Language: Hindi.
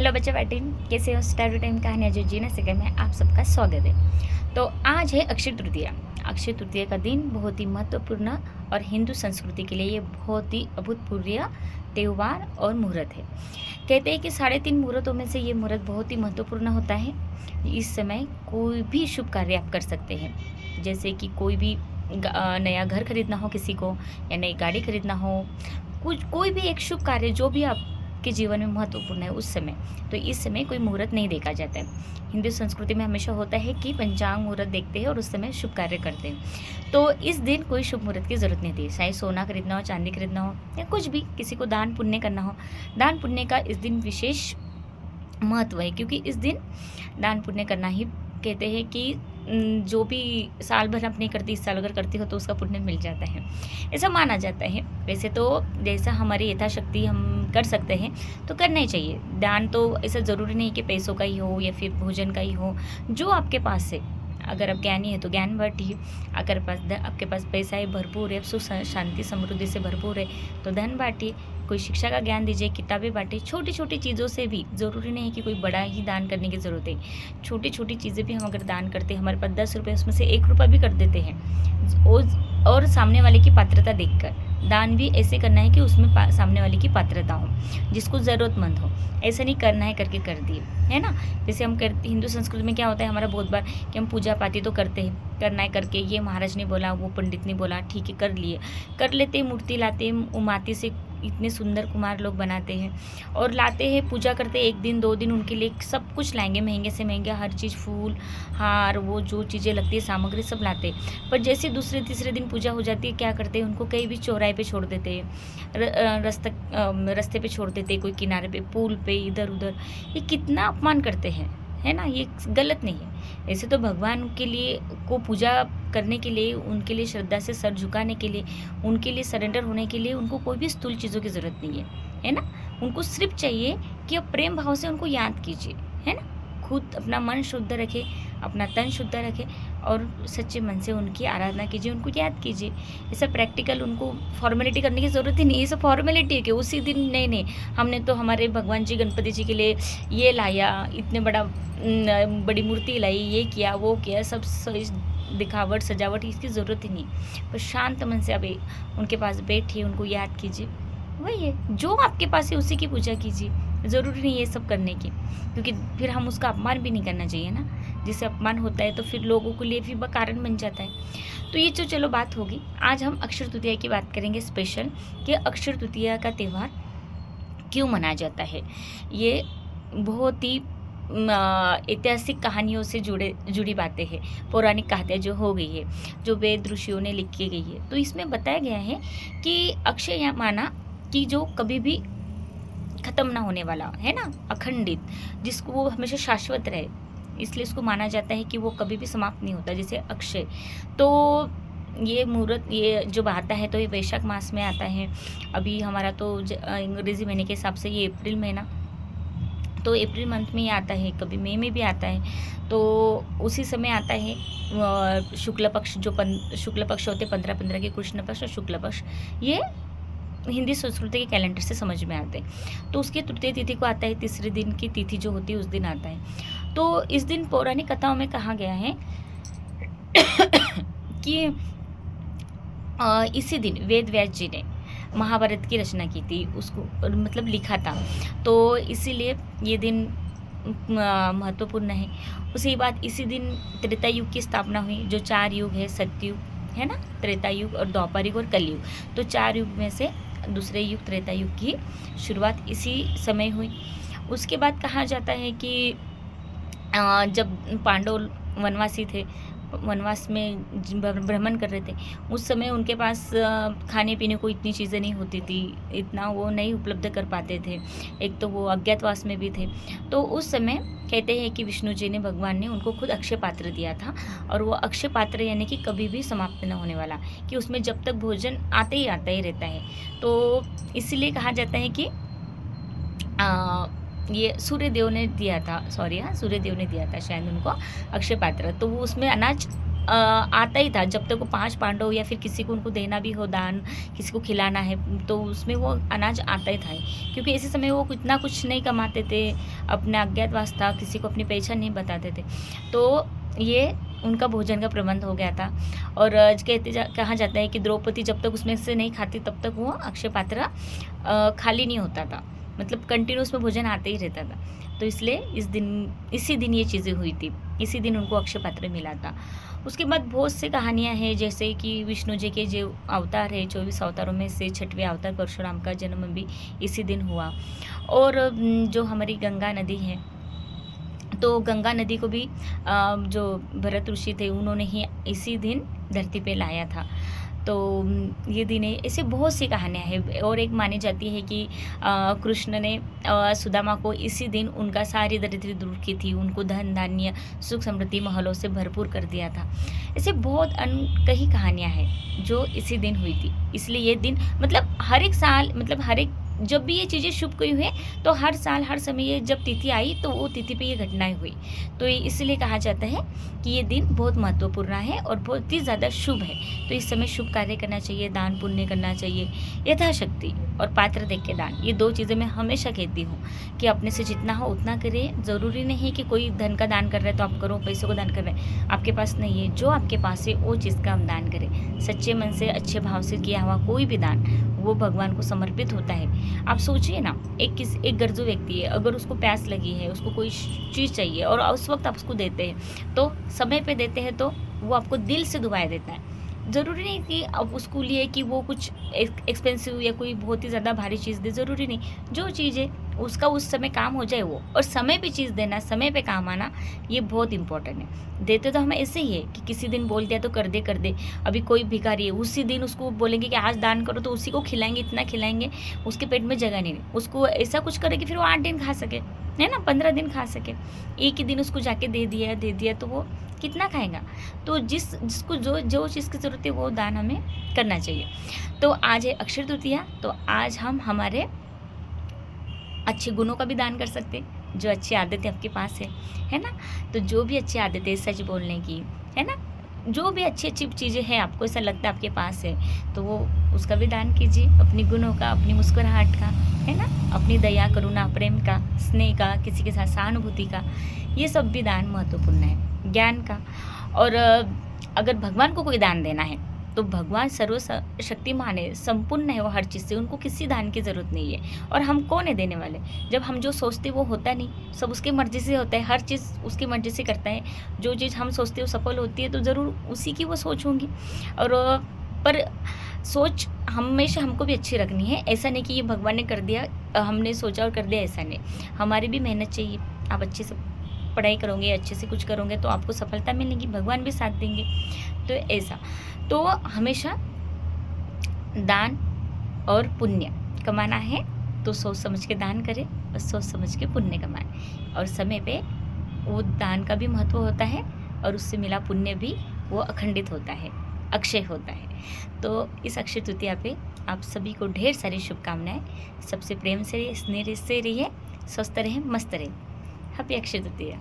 हेलो बच्चा बैटिंग कैसे हो। स्टार टाइम कहानियाँ जो जीना सके में आप सबका स्वागत है। तो आज है अक्षय तृतीया। अक्षय तृतीया का दिन बहुत ही महत्वपूर्ण और हिंदू संस्कृति के लिए ये बहुत ही अभूतपूर्व त्यौहार और मुहूर्त है। कहते हैं कि 3.5 मुहूर्तों में से ये मुहूर्त बहुत ही महत्वपूर्ण होता है। इस समय कोई भी शुभ कार्य आप कर सकते हैं, जैसे कि कोई भी नया घर खरीदना हो किसी को, या नई गाड़ी खरीदना हो, कुछ कोई भी एक शुभ कार्य जो भी आपके जीवन में महत्वपूर्ण है उस समय, तो इस समय कोई मुहूर्त नहीं देखा जाता है। हिंदू संस्कृति में हमेशा होता है कि पंचांग मुहूर्त देखते हैं और उस समय शुभ कार्य करते हैं। तो इस दिन कोई शुभ मुहूर्त की जरूरत नहीं थी, चाहे सोना खरीदना हो, चांदी खरीदना हो, या कुछ भी किसी को दान पुण्य करना हो। दान पुण्य का इस दिन विशेष महत्व है, क्योंकि इस दिन दान पुण्य करना ही कहते हैं कि जो भी साल भर आप नहीं करती, इस साल अगर करती हो तो उसका पुण्य मिल जाता है, ऐसा माना जाता है। वैसे तो जैसा हमारी यथाशक्ति हम कर सकते हैं तो करना ही चाहिए। दान तो ऐसा ज़रूरी नहीं कि पैसों का ही हो या फिर भोजन का ही हो, जो आपके पास है। अगर आप ज्ञानी है तो ज्ञान बांटिए, अगर आपके पास पैसा है, भरपूर है, सुख शांति समृद्धि से भरपूर है तो धन बांटिए। कोई शिक्षा का ज्ञान दीजिए, किताबें बांटिए। छोटी छोटी चीज़ों से भी, ज़रूरी नहीं है कि कोई बड़ा ही दान करने की ज़रूरत है। छोटी छोटी चीज़ें भी हम अगर दान करते हैं, हमारे पास 10 रुपये, उसमें से 1 रुपया भी कर देते हैं, और सामने वाले की पात्रता देखकर। दान भी ऐसे करना है कि उसमें सामने वाले की पात्रता हो, जिसको ज़रूरतमंद हो। ऐसा नहीं करना है करके कर दिए, है ना। जैसे हम करते, हिंदू संस्कृति में क्या होता है हमारा बहुत बार कि हम पूजा पाती तो करते हैं, करना है करके, ये महाराज ने बोला, वो पंडित ने बोला, ठीक है कर लिए, कर लेते, मूर्ति लाते, माटी से इतने सुंदर कुम्हार लोग बनाते हैं और लाते हैं, पूजा करते, 1 दिन 2 दिन उनके लिए सब कुछ लाएंगे, महंगे से महंगे हर चीज़, फूल हार, वो जो चीज़ें लगती है सामग्री सब लाते। पर जैसे दूसरे तीसरे दिन पूजा हो जाती है, क्या करते हैं, उनको कहीं भी चौराहे पे छोड़ देते हैं, रास्ते पे छोड़ देते हैं, कोई किनारे पे, पुल पे, इधर उधर। ये कितना अपमान करते हैं, है ना। ये गलत नहीं है। ऐसे तो भगवान के लिए को पूजा करने के लिए, उनके लिए श्रद्धा से सर झुकाने के लिए, उनके लिए सरेंडर होने के लिए उनको कोई भी स्थूल चीज़ों की ज़रूरत नहीं है ना। उनको सिर्फ चाहिए कि आप प्रेम भाव से उनको याद कीजिए, है ना। खुद अपना मन शुद्ध रखें, अपना तन शुद्ध रखें और सच्चे मन से उनकी आराधना कीजिए, उनको याद कीजिए। ऐसा प्रैक्टिकल उनको फॉर्मेलिटी करने की ज़रूरत ही नहीं। ये सब फॉर्मेलिटी है कि उसी दिन, नहीं, हमने तो हमारे भगवान जी गणपति जी के लिए ये लाया, इतने बड़ी मूर्ति लाई, ये किया, वो किया, सब दिखावट सजावट, इसकी ज़रूरत ही नहीं। पर शांत मन से आप उनके पास बैठिए, उनको याद कीजिए। वही है, जो आपके पास है उसी की पूजा कीजिए। ज़रूरी नहीं है ये सब करने की, क्योंकि फिर हम उसका अपमान भी नहीं करना चाहिए ना। जिससे अपमान होता है तो फिर लोगों के लिए भी कारण बन जाता है। तो ये तो चलो बात होगी। आज हम अक्षय तृतीया की बात करेंगे स्पेशल, कि अक्षय तृतीया का त्यौहार क्यों मनाया जाता है। ये बहुत ही ऐतिहासिक कहानियों से जुड़ी बातें हैं, पौराणिक कहानियाँ जो हो गई है, जो वेद ऋषियों ने लिख के गई है। तो इसमें बताया गया है कि अक्षय माना कि जो कभी भी खत्म ना होने वाला, है ना, अखंडित, जिसको वो हमेशा शाश्वत रहे, इसलिए इसको माना जाता है कि वो कभी भी समाप्त नहीं होता, जैसे अक्षय। तो ये मुहूर्त, ये जो आता है तो ये वैशाख मास में आता है। अभी हमारा तो अंग्रेजी महीने के हिसाब से ये अप्रैल महीना, तो अप्रैल मंथ में ये आता है, कभी मई में भी आता है। तो उसी समय आता है शुक्ल पक्ष, जो शुक्ल पक्ष होते 15-15 के, कृष्ण पक्ष और शुक्ल पक्ष, ये हिंदी संस्कृति के कैलेंडर से समझ में आते हैं। तो उसकी तृतीय तिथि को आता है, तीसरे दिन की तिथि जो होती है उस दिन आता है। तो इस दिन पौराणिक कथाओं में कहा गया है कि इसी दिन वेद व्यास जी ने महाभारत की रचना की थी, उसको मतलब लिखा था, तो इसीलिए ये दिन महत्वपूर्ण है। उसके बाद इसी दिन त्रेता युग की स्थापना हुई, जो 4 युग है, सतयुग है ना, त्रेता युग और द्वापर युग और कलयुग। तो 4 युग में से दूसरे युग त्रेता युग की शुरुआत इसी समय हुई। उसके बाद कहा जाता है कि जब पांडव वनवासी थे, वनवास में भ्रमण कर रहे थे, उस समय उनके पास खाने पीने को इतनी चीज़ें नहीं होती थी, इतना वो नहीं उपलब्ध कर पाते थे। एक तो वो अज्ञातवास में भी थे। तो उस समय कहते हैं कि विष्णु जी ने, भगवान ने उनको खुद अक्षय पात्र दिया था, और वो अक्षय पात्र यानी कि कभी भी समाप्त न होने वाला, कि उसमें जब तक भोजन आता ही रहता है। तो इसलिए कहा जाता है कि ये सूर्य देव ने दिया था शायद उनको अक्षय पात्र। तो वो उसमें अनाज आता ही था। जब तक वो 5 पांडव या फिर किसी को उनको देना भी हो दान, किसी को खिलाना है, तो उसमें वो अनाज आता ही था। क्योंकि ऐसे समय वो इतना कुछ नहीं कमाते थे, अपना अज्ञातवास था, किसी को अपनी पहचान नहीं बताते थे। तो ये उनका भोजन का प्रबंध हो गया था। और कहा जाता है कि द्रौपदी जब तक उसमें से नहीं खाती तब तक वो अक्षय पात्र खाली नहीं होता था, मतलब कंटिन्यू उसमें भोजन आते ही रहता था। तो इसलिए इसी दिन ये चीज़ें हुई थी, इसी दिन उनको अक्षय पात्र मिला था। उसके बाद बहुत सी कहानियाँ हैं, जैसे कि विष्णु जी के जो अवतार है, 24 अवतारों में से 6वें अवतार परशुराम का जन्म भी इसी दिन हुआ। और जो हमारी गंगा नदी है, तो गंगा नदी को भी जो भरत ऋषि थे उन्होंने ही इसी दिन धरती पे लाया था। तो ये दिन है, ऐसे बहुत सी कहानियाँ हैं। और एक मानी जाती है कि कृष्ण ने सुदामा को इसी दिन उनका सारी दरिद्री दूर की थी, उनको धन धान्य सुख समृद्धि महलों से भरपूर कर दिया था। ऐसे बहुत कई कहानियाँ हैं जो इसी दिन हुई थी। इसलिए ये दिन मतलब हर एक साल, मतलब हर एक जब भी ये चीज़ें शुभ हुई है, तो हर साल हर समय ये जब तिथि आई तो वो तिथि पे ये घटनाएं हुई। तो ये इसलिए कहा जाता है कि ये दिन बहुत महत्वपूर्ण है और बहुत ही ज़्यादा शुभ है। तो इस समय शुभ कार्य करना चाहिए, दान पुण्य करना चाहिए यथाशक्ति, और पात्र देख के दान। ये 2 चीज़ें मैं हमेशा कहती हूँ कि अपने से जितना हो उतना करें। ज़रूरी नहीं है कि कोई धन का दान कर रहा है तो आप करो, पैसों का दान कर रहे हैं आपके पास नहीं है, जो आपके पास है वो चीज़ का हम दान करें। सच्चे मन से अच्छे भाव से किया हुआ कोई भी दान वो भगवान को समर्पित होता है। आप सोचिए ना, एक गरजू व्यक्ति है, अगर उसको प्यास लगी है, उसको कोई चीज़ चाहिए और उस वक्त आप उसको देते हैं, तो समय पे देते हैं, तो वो आपको दिल से दुआएं देता है। ज़रूरी नहीं कि अब उसको लिए कि वो कुछ एक्सपेंसिव या कोई बहुत ही ज़्यादा भारी चीज़ दे, ज़रूरी नहीं। जो चीज़ है उसका उस समय काम हो जाए वो, और समय पे चीज़ देना, समय पे काम आना, ये बहुत इंपॉर्टेंट है। देते तो हमें ऐसे ही है कि किसी दिन बोल दिया तो कर दे। अभी कोई भिखारी है, उसी दिन उसको बोलेंगे कि आज दान करो, तो उसी को खिलाएंगे, इतना खिलाएंगे, उसके पेट में जगह नहीं, उसको ऐसा कुछ करे कि फिर वो 8 दिन खा सके, है ना, 15 दिन खा सके। एक ही दिन उसको जाके दे दिया तो वो कितना खाएगा। तो जिसको जो चीज़ की ज़रूरत है वो दान हमें करना चाहिए। तो आज है अक्षय तृतीया, तो आज हम हमारे अच्छे गुणों का भी दान कर सकते हैं, जो अच्छी आदतें आपके पास है ना। तो जो भी अच्छी आदतें, सच बोलने की, है ना, जो भी अच्छी चीज़ें हैं आपको ऐसा लगता है आपके पास है, तो वो उसका भी दान कीजिए। अपनी गुणों का, अपनी मुस्कुराहट का, है ना, अपनी दया करुणा प्रेम का, स्नेह का, किसी के साथ सहानुभूति का, ये सब भी दान महत्वपूर्ण है। ज्ञान का, और अगर भगवान को कोई दान देना है तो भगवान सर्वशक्तिमान है, संपूर्ण है वो हर चीज़ से, उनको किसी दान की ज़रूरत नहीं है। और हम कौन है देने वाले? जब हम जो सोचते वो होता नहीं, सब उसकी मर्ज़ी से होता है, हर चीज़ उसकी मर्ज़ी से करता है। जो चीज़ हम सोचते हो सफल होती है तो ज़रूर उसी की वो सोच होंगी। और पर सोच हमेशा हमको भी अच्छी रखनी है। ऐसा नहीं कि ये भगवान ने कर दिया, हमने सोचा और कर दिया, ऐसा नहीं। हमारी भी मेहनत चाहिए। आप अच्छे से पढ़ाई करोगे, अच्छे से कुछ करोगे तो आपको सफलता मिलेगी, भगवान भी साथ देंगे। तो ऐसा, तो हमेशा दान और पुण्य कमाना है तो सोच समझ के दान करें और सोच समझ के पुण्य कमाएं। और समय पे वो दान का भी महत्व होता है और उससे मिला पुण्य भी वो अखंडित होता है, अक्षय होता है। तो इस अक्षय तृतीया पे आप सभी को ढेर सारी शुभकामनाएं। सबसे प्रेम से रहिए, स्नेह से रहिए, स्वस्थ रहें, मस्त रहें। हैप्पी अक्षय तृतीया।